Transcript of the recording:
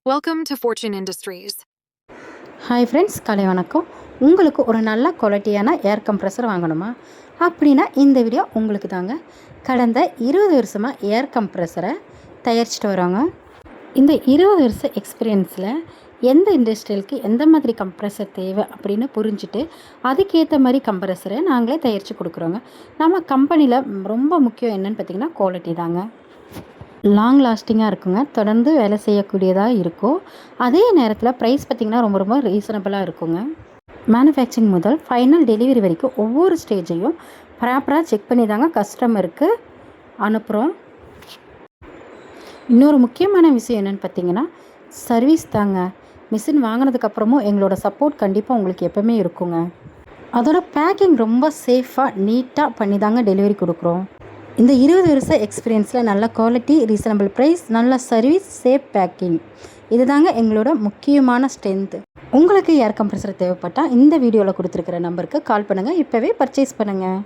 Welcome to Fortune Industries. Hi friends, காலை வணக்கம். உங்களுக்கு ஒரு நல்ல குவாலிட்டியான ஏர் கம்ப்ரெசர் வாங்கணுமா அப்படின்னா இந்த வீடியோ உங்களுக்கு தாங்க. கடந்த 20 வருஷமாக ஏர் கம்ப்ரெசரை தயாரிச்சிட்டு வரோங்க. இந்த 20 வருஷ எக்ஸ்பீரியன்ஸில் எந்த இண்டஸ்ட்ரியலுக்கு எந்த மாதிரி கம்ப்ரெசர் தேவை அப்படின்னு புரிஞ்சுட்டு அதுக்கேற்ற மாதிரி கம்ப்ரெசரை நாங்களே தயாரித்து கொடுக்குறோங்க. நம்ம கம்பெனியில் ரொம்ப முக்கியம் என்னென்னு பார்த்திங்கன்னா குவாலிட்டி தாங்க. லாங் லாஸ்டிங்காக இருக்குங்க, தொடர்ந்து வேலை செய்யக்கூடியதாக இருக்கும். அதே நேரத்தில் ப்ரைஸ் பார்த்திங்கன்னா ரொம்ப ரொம்ப ரீசனபிளாக இருக்குங்க. மேனுஃபேக்சரிங் முதல் ஃபைனல் டெலிவரி வரைக்கும் ஒவ்வொரு ஸ்டேஜையும் ப்ராப்பராக செக் பண்ணி தாங்க கஸ்டமருக்கு அனுப்புகிறோம். இன்னொரு முக்கியமான விஷயம் என்னென்னு பார்த்திங்கன்னா சர்வீஸ் தாங்க. மிஷின் வாங்கினதுக்கப்புறமும் எங்களோட சப்போர்ட் கண்டிப்பாக உங்களுக்கு எப்போவுமே இருக்குங்க. அதோட பேக்கிங் ரொம்ப சேஃபாக நீட்டாக பண்ணி தாங்க டெலிவரி கொடுக்குறோம். இந்த 20 வருஷ எக்ஸ்பீரியன்ஸில் நல்ல குவாலிட்டி, ரீசனபிள் ப்ரைஸ், நல்ல சர்வீஸ், சேஃப் பேக்கிங், இது தாங்க எங்களோட முக்கியமான ஸ்ட்ரென்த்து. உங்களுக்கு ஏர் கம்ப்ரெசர் தேவைப்பட்டால் இந்த வீடியோவில் கொடுத்துருக்கிற நம்பருக்கு கால் பண்ணுங்கள். இப்போவே பர்ச்சேஸ் பண்ணுங்கள்.